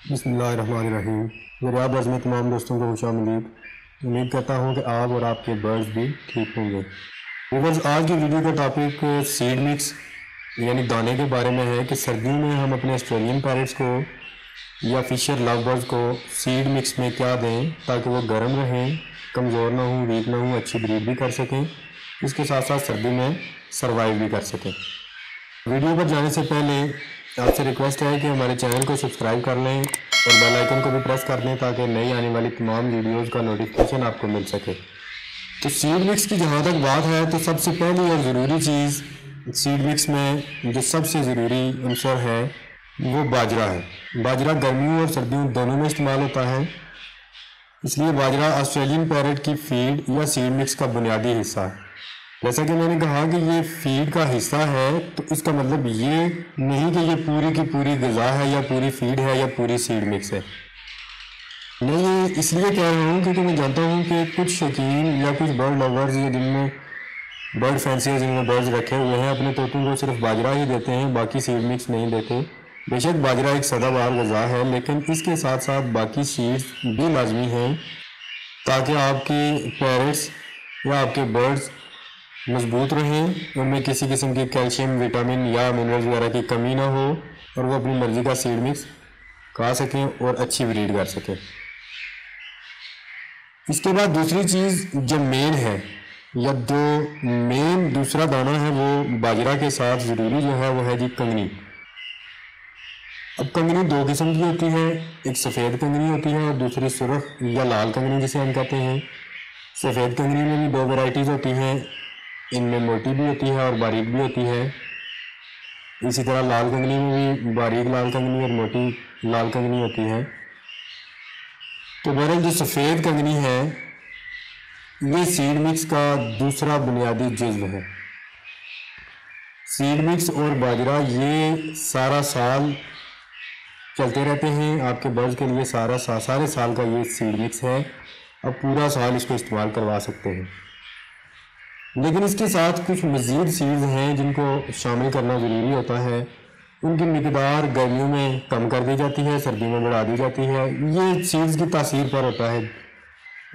बिस्मिल्लाहिर्रहमानिर्रहीम। मेरे आप में तमाम दोस्तों को खुशामदीद। उम्मीद करता हूँ कि आप और आपके बर्ड्स भी ठीक होंगे। व्यूअर्स, आज की वीडियो का टॉपिक सीड मिक्स यानी दाने के बारे में है कि सर्दियों में हम अपने ऑस्ट्रेलियन पैरट्स को या फिशर लव बर्ड्स को सीड मिक्स में क्या दें ताकि वो गर्म रहें, कमज़ोर ना हों, वीक ना हों, अच्छी ब्रीड भी कर सकें, इसके साथ साथ सर्दी में सर्वाइव भी कर सकें। वीडियो पर जाने से पहले आपसे रिक्वेस्ट है कि हमारे चैनल को सब्सक्राइब कर लें और बेल आइकन को भी प्रेस कर दें ताकि नई आने वाली तमाम वीडियोस का नोटिफिकेशन आपको मिल सके। तो सीड मिक्स की जहाँ तक बात है तो सबसे पहली और ज़रूरी चीज़ सीड मिक्स में जो सबसे ज़रूरी अंसर है वो बाजरा है। बाजरा गर्मियों और सर्दियों दोनों में इस्तेमाल होता है, इसलिए बाजरा ऑस्ट्रेलियन पैरट की फीड या सीड मिक्स का बुनियादी हिस्सा है। जैसा कि मैंने कहा कि ये फीड का हिस्सा है, तो इसका मतलब ये नहीं कि ये पूरी की पूरी ग़िज़ा है या पूरी फीड है या पूरी सीड मिक्स है। मैं ये इसलिए कह रहा हूँ क्योंकि मैं जानता हूँ कि कुछ शौकीन या कुछ बर्ड लवर्स या जिनमें बर्ड फैंसियर्स जिनमें बर्ड्स रखे हुए हैं अपने तोतों को सिर्फ बाजरा ही देते हैं, बाकी सीड मिक्स नहीं देते। बेशक बाजरा एक सदाबहार ग़िज़ा है, लेकिन इसके साथ साथ बाकी सीड्स भी लाजमी हैं ताकि आपके पैरट्स या आपके बर्ड्स मजबूत रहें, उनमें किसी किस्म की कैल्शियम, विटामिन या मिनरल्स वगैरह की कमी ना हो और वो अपनी मर्ज़ी का सीड मिक्स खा सकें और अच्छी ब्रीड कर सकें। इसके बाद दूसरी चीज़ जो मेन है या जो मेन दूसरा दाना है वो बाजरा के साथ ज़रूरी जो है वो है जी कंगनी। अब कंगनी दो किस्म की होती है, एक सफ़ेद कंगनी होती है और दूसरी सुर्ख या लाल कंगनी जिसे हम कहते हैं। सफ़ेद कंगनी में भी दो वैरायटीज़ होती हैं, इनमें मोटी भी होती है और बारीक भी होती है। इसी तरह लाल कंगनी में भी बारीक लाल कंगनी और मोटी लाल कंगनी होती है। तो बहरहाल जो सफ़ेद कंगनी है ये सीड मिक्स का दूसरा बुनियादी जुज़्व है। सीड मिक्स और बाजरा ये सारा साल चलते रहते हैं, आपके बर्ड्स के लिए सारे साल का ये सीड मिक्स है। अब पूरा साल इसको इस्तेमाल करवा सकते हैं, लेकिन इसके साथ कुछ मज़ीद सीड्स हैं जिनको शामिल करना ज़रूरी होता है। उनकी मिकदार गर्मियों में कम कर दी जाती है, सर्दियों में बढ़ा दी जाती है। ये सीड्स की तासीर पर होता है।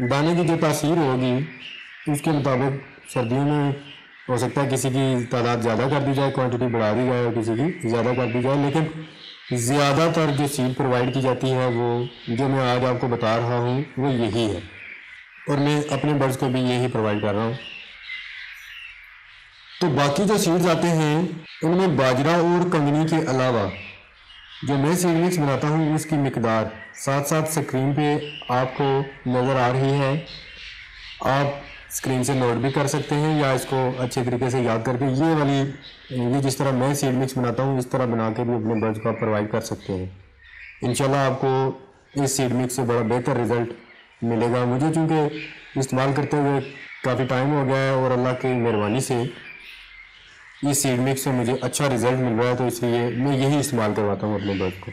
दाने की जो तासीर होगी उसके मुताबिक सर्दियों में हो सकता है किसी की तादाद ज़्यादा कर दी जाए, क्वांटिटी बढ़ा दी जाए और किसी की ज़्यादा कर दी जाए, लेकिन ज़्यादातर जो सीड प्रोवाइड की जाती है वो जो मैं आज आपको बता रहा हूँ वो यही है और मैं अपने बर्ड्स को भी यही प्रोवाइड कर रहा हूँ। तो बाकी जो सीड्स आते हैं उनमें बाजरा और कंगनी के अलावा जो मैं सीड मिक्स बनाता हूँ उसकी मिकदार साथ साथ स्क्रीन पे आपको नज़र आ रही है। आप स्क्रीन से नोट भी कर सकते हैं या इसको अच्छे तरीके से याद करके ये जिस तरह मैं सीड मिक्स बनाता हूँ इस तरह बना के भी अपने बर्ड्स को आप प्रोवाइड कर सकते हैं। इंशाल्लाह आपको इस सीड मिक्स से बड़ा बेहतर रिज़ल्ट मिलेगा। मुझे चूँकि इस्तेमाल करते हुए काफ़ी टाइम हो गया है और अल्लाह की मेहरबानी से इस सीड मिक्स से मुझे अच्छा रिजल्ट मिल रहा है, तो इसलिए मैं यही इस्तेमाल करवाता हूँ अपने बर्ड को।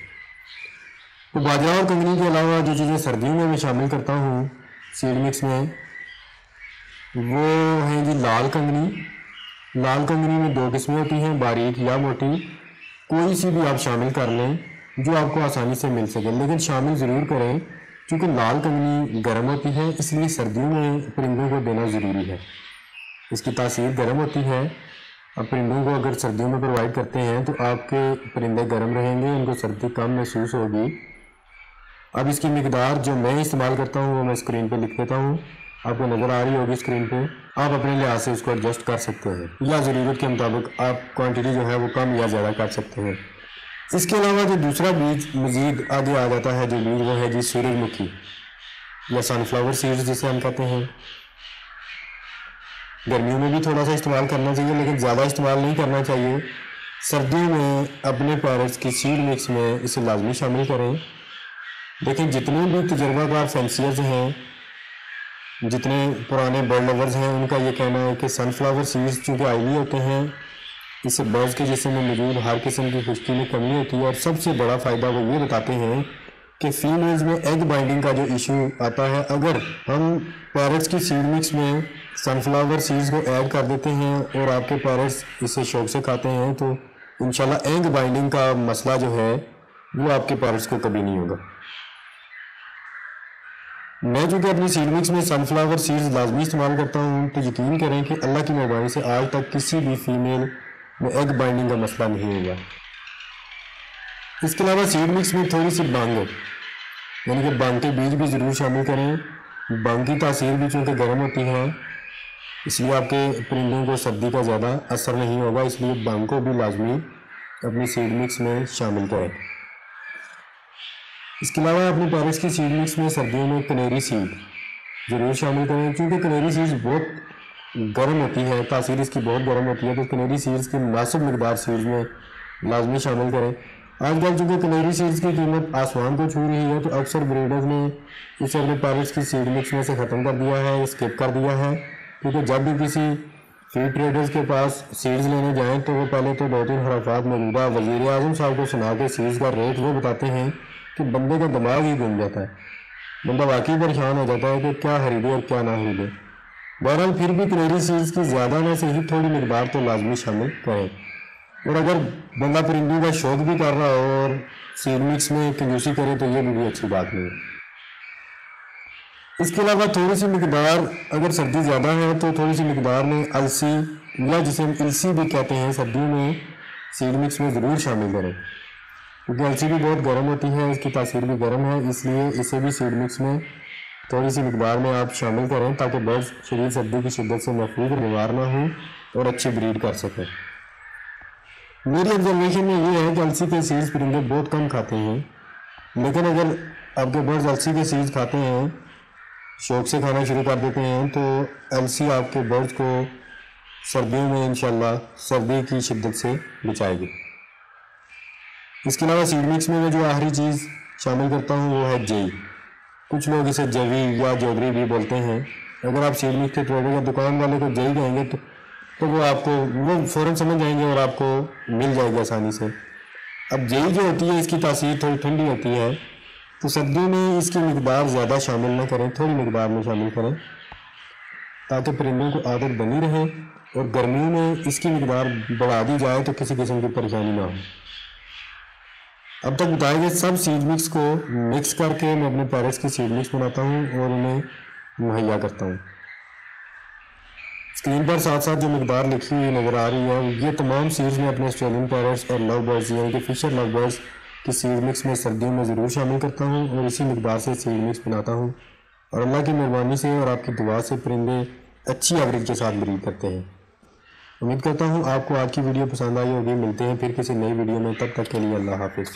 तो बाजरा और कंगनी के अलावा जो चीज़ें सर्दियों में मैं शामिल करता हूँ सीड मिक्स में वो हैं जी लाल कंगनी। लाल कंगनी में दो किस्में होती हैं, बारीक या मोटी। कोई सी भी आप शामिल कर लें जो आपको आसानी से मिल सके, लेकिन शामिल ज़रूर करें क्योंकि लाल कंगनी गर्म होती है, इसलिए सर्दियों में परिंदों को देना ज़रूरी है। इसकी तासीर गर्म होती है। अब परिंदों को अगर सर्दियों में प्रोवाइड करते हैं तो आपके परिंदे गर्म रहेंगे, उनको सर्दी कम महसूस होगी। अब इसकी मिकदार जो मैं इस्तेमाल करता हूँ वो मैं स्क्रीन पे लिख देता हूँ, आपको नज़र आ रही होगी स्क्रीन पे। आप अपने लिहाज से इसको एडजस्ट कर सकते हैं या ज़रूरत के मुताबिक आप क्वांटिटी जो है वो कम या ज़्यादा कर सकते हैं। इसके अलावा जो दूसरा बीज मज़ीद आगे आ जाता है, जो बीज वो है जी सूरजमुखी या सनफ्लावर सीड्स जिसे हम कहते हैं। गर्मियों में भी थोड़ा सा इस्तेमाल करना चाहिए, लेकिन ज़्यादा इस्तेमाल नहीं करना चाहिए। सर्दियों में अपने पैरट्स की सीड मिक्स में इसे लाजमी शामिल करें। देखिए, जितने भी तजर्बाकार फैंसियर्स हैं, जितने पुराने बर्ड लवर्स हैं, उनका ये कहना है कि सनफ्लावर सीड्स चूँकि आयली होते हैं, इससे बर्ड्स के जिस्म में मौजूद हर किस्म की खुश्की में कमी होती है। और सबसे बड़ा फ़ायदा वो ये बताते हैं कि फीमेल्स में एग बाइंडिंग का जो इशू आता है, अगर हम पैरट्स की सीड मिक्स में सनफ्लावर सीड्स को ऐड कर देते हैं और आपके पैरट्स इसे शौक से खाते हैं तो इंशाल्लाह एग बाइंडिंग का मसला जो है वो आपके पैरट्स को कभी नहीं होगा। मैं चूँकि अपनी सीड मिक्स में सनफ्लावर सीड्स लाजमी इस्तेमाल करता हूँ, तो यकीन करें कि अल्लाह की मेहरबानी से आज तक किसी भी फीमेल में एग बाइंडिंग का मसला नहीं हुआ। इसके अलावा सीड मिक्स में थोड़ी सी बांग यानी कि बांग के बीज भी ज़रूर शामिल करें। बांग की तासीर भी चूँकि गर्म होती है, इसलिए आपके परिंदों को सर्दी का ज़्यादा असर नहीं होगा, इसलिए बांग को भी लाजमी अपनी सीड मिक्स में शामिल करें। इसके अलावा अपने पैरट्स की सीड मिक्स में सर्दियों में कनेरी सीड ज़रूर शामिल करें, क्योंकि कनेरी सीड्स बहुत गर्म होती है, तासीर इसकी बहुत गर्म होती है, तो कनेरी सीड्स की मुनासिब मकदार सीड्स में लाजमी शामिल करें। आजकल चूँकि कनेरी सीड्स की कीमत आसमान को छू रही है, तो अक्सर ब्रीडर्स ने इसे अपने पैरट्स की सीड मिक्स में से ख़त्म कर दिया है, स्किप कर दिया है, क्योंकि जब भी किसी फीड ट्रेडर्स के पास सीड्स लेने जाएँ तो वो पहले तो 2-3 हरफात मौजूदा वज़ीर आज़म साहब को सुना के सीड्स का रेट वो बताते हैं कि बंदे का दिमाग ही घूम जाता है, बंदा वाकई परेशान हो जाता है कि क्या खरीदे और क्या ना खरीदे। बहरहाल फिर भी कनेरी सीड्स की ज़्यादा ना सही थोड़ी मकदार तो लाजमी शामिल करें, और अगर बंदा परिंदों का शौक भी कर रहा हो और सीड मिक्स में कंजूसी करे तो ये भी अच्छी बात नहीं है। इसके अलावा थोड़ी सी मकदार, अगर सर्दी ज़्यादा है तो थोड़ी सी मकदार में अलसी या जिसे हम इलसी भी कहते हैं सर्दियों में सीड मिक्स में ज़रूर शामिल करें, क्योंकि अलसी भी बहुत गर्म होती है, इसकी तासीर भी गर्म है, इसलिए इसे भी सीड मिक्स में थोड़ी सी मकदार में आप शामिल करें ताकि बर्ड्स शदीद सर्दी की शिद्दत से महफूज बीमार ना हो और अच्छी ब्रीड कर सकें। मेरी ऑब्जर्वेशन में ये है कि अलसी के सीड्स परिंदे बहुत कम खाते हैं, लेकिन अगर आपके बर्ड्स अलसी के सीड्स खाते हैं, शौक से खाना शुरू कर देते हैं, तो अलसी आपके बर्ड्स को सर्दियों में इंशाल्लाह सर्दी की शिद्दत से बचाएगी। इसके अलावा सीड मिक्स में मैं जो आखिरी चीज़ शामिल करता हूँ वो है जई। कुछ लोग इसे जवी या जोगरी भी बोलते हैं। अगर आप सीड मिक्स के ट्रेडर या दुकान वाले को जई कहेंगे तो वो फ़ौरन समझ जाएंगे और आपको मिल जाएगी आसानी से। अब जई जो होती है इसकी तासीर थोड़ी ठंडी होती है, तो सर्दियों में इसकी मकदार ज़्यादा शामिल ना करें, थोड़ी मकदार में शामिल करें ताकि परिंदों को आदत बनी रहे, और गर्मियों में इसकी मकदार बढ़ा दी जाए तो किसी किस्म की परेशानी ना हो। अब तक बताए गए सब सीड मिक्स को मिक्स करके मैं अपने पैरट्स की सीड मिक्स बनाता हूँ और उन्हें मुहैया करता हूँ। स्क्रीन पर साथ साथ जो मकदार लिखी हुई नज़र आ रही है, ये तमाम सीड्स में अपने ऑस्ट्रेलियन पैरट्स और लव बर्ड्स यानी कि फिशर लव बर्ड्स की सीड मिक्स में सर्दियों में ज़रूर शामिल करता हूँ और इसी मकदार से सीड मिक्स बनाता हूँ, और अल्लाह की मेहरबानी से और आपकी दुआ से परिंदे अच्छी एवरेज के साथ ब्रीड करते हैं। उम्मीद करता हूँ आपको आज की वीडियो पसंद आई होगी। मिलते हैं फिर किसी नई वीडियो में, तब तक के लिए अल्लाह हाफिज़।